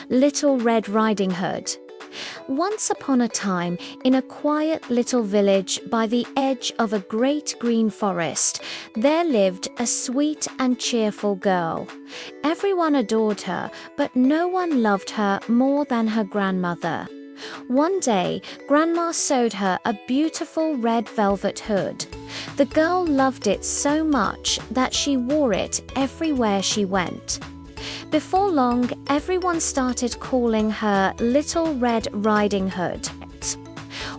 Little Red Riding Hood. Once upon a time, in a quiet little village by the edge of a great green forest, there lived a sweet and cheerful girl. Everyone adored her, but no one loved her more than her grandmother. One day, Grandma sewed her a beautiful red velvet hood. The girl loved it so much that she wore it everywhere she went. Before long, everyone started calling her Little Red Riding Hood.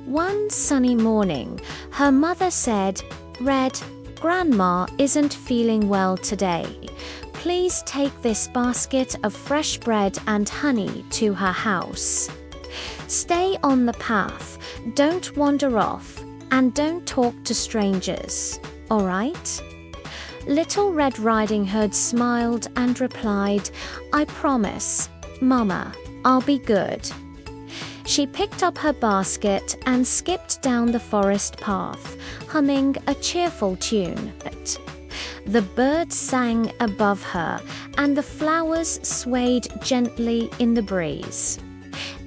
One sunny morning, her mother said, "Red, Grandma isn't feeling well today. Please take this basket of fresh bread and honey to her house. Stay on the path, don't wander off, and don't talk to strangers, all right?" Little Red Riding Hood smiled and replied, "I promise, Mama, I'll be good." She picked up her basket and skipped down the forest path, humming a cheerful tune. The birds sang above her, and the flowers swayed gently in the breeze.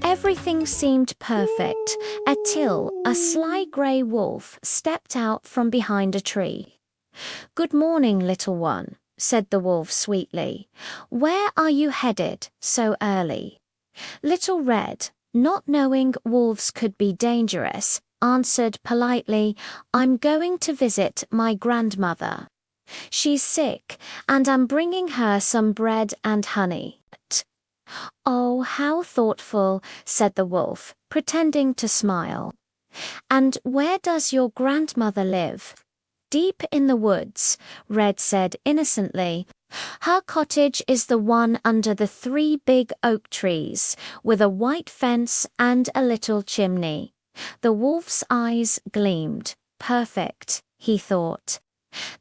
Everything seemed perfect until a sly grey wolf stepped out from behind a tree. "Good morning, little one," said the wolf sweetly. "Where are you headed so early?" Little Red, not knowing wolves could be dangerous, answered politely, "I'm going to visit my grandmother. She's sick, and I'm bringing her some bread and honey." "Oh, how thoughtful," said the wolf, pretending to smile. "And where does your grandmother live?" "Deep in the woods," Red said innocently. "Her cottage is the one under the 3 big oak trees, with a white fence and a little chimney." The wolf's eyes gleamed. "Perfect," he thought.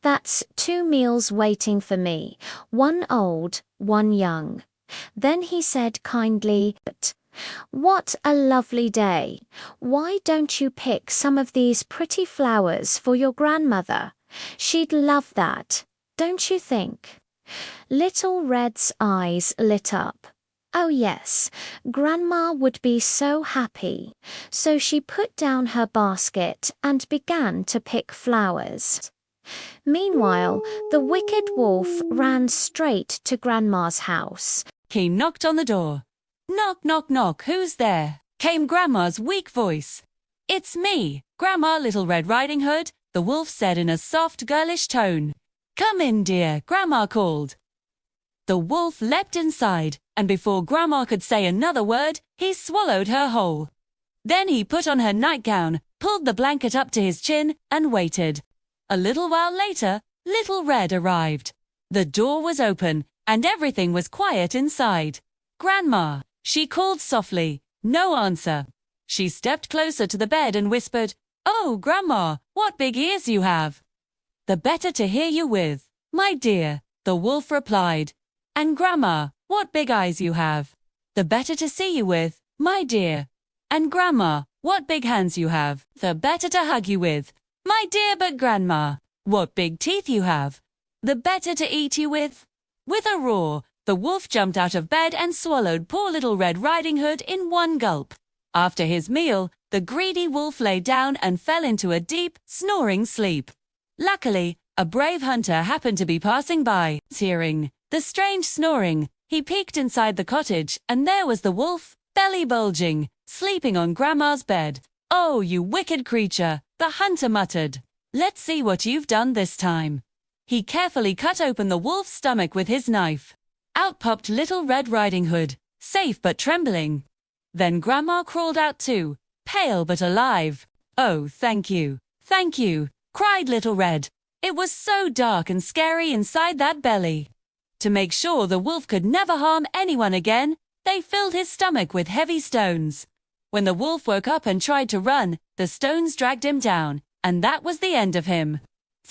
"That's 2 meals waiting for me, one old, one young." Then he said kindly, "What a lovely day. Why don't you pick some of these pretty flowers for your grandmother? She'd love that, don't you think?" Little Red's eyes lit up. Oh yes, Grandma would be so happy. So she put down her basket and began to pick flowers. Meanwhile, the wicked wolf ran straight to Grandma's house. He knocked on the door. "Knock, knock, knock, who's there?" came Grandma's weak voice. "It's me, Grandma Little Red Riding Hood," the wolf said in a soft, girlish tone. "Come in, dear," Grandma called. The wolf leapt inside, and before Grandma could say another word, he swallowed her whole. Then he put on her nightgown, pulled the blanket up to his chin, and waited. A little while later, Little Red arrived. The door was open, and everything was quiet inside. "Grandma," she called softly. No answer. She stepped closer to the bed and whispered, "Oh, Grandma, what big ears you have." "The better to hear you with, my dear," the wolf replied. "And Grandma, what big eyes you have." "The better to see you with, my dear." "And Grandma, what big hands you have." "The better to hug you with, my dear." "But Grandma, what big teeth you have." "The better to eat you with." With a roar, the wolf jumped out of bed and swallowed poor Little Red Riding Hood in one gulp. After his meal, the greedy wolf lay down and fell into a deep, snoring sleep. Luckily, a brave hunter happened to be passing by. Hearing the strange snoring, he peeked inside the cottage, and there was the wolf, belly bulging, sleeping on Grandma's bed. "Oh, you wicked creature," the hunter muttered. "Let's see what you've done this time." He carefully cut open the wolf's stomach with his knife. Out popped Little Red Riding Hood, safe but trembling. Then Grandma crawled out too, pale but alive. "Oh, thank you, cried Little Red. It was so dark and scary inside that belly. To make sure the wolf could never harm anyone again, they filled his stomach with heavy stones. When the wolf woke up and tried to run, the stones dragged him down, and that was the end of him.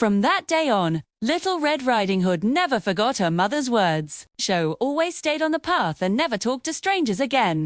From that day on, Little Red Riding Hood never forgot her mother's words. Always stayed on the path and never talked to strangers again.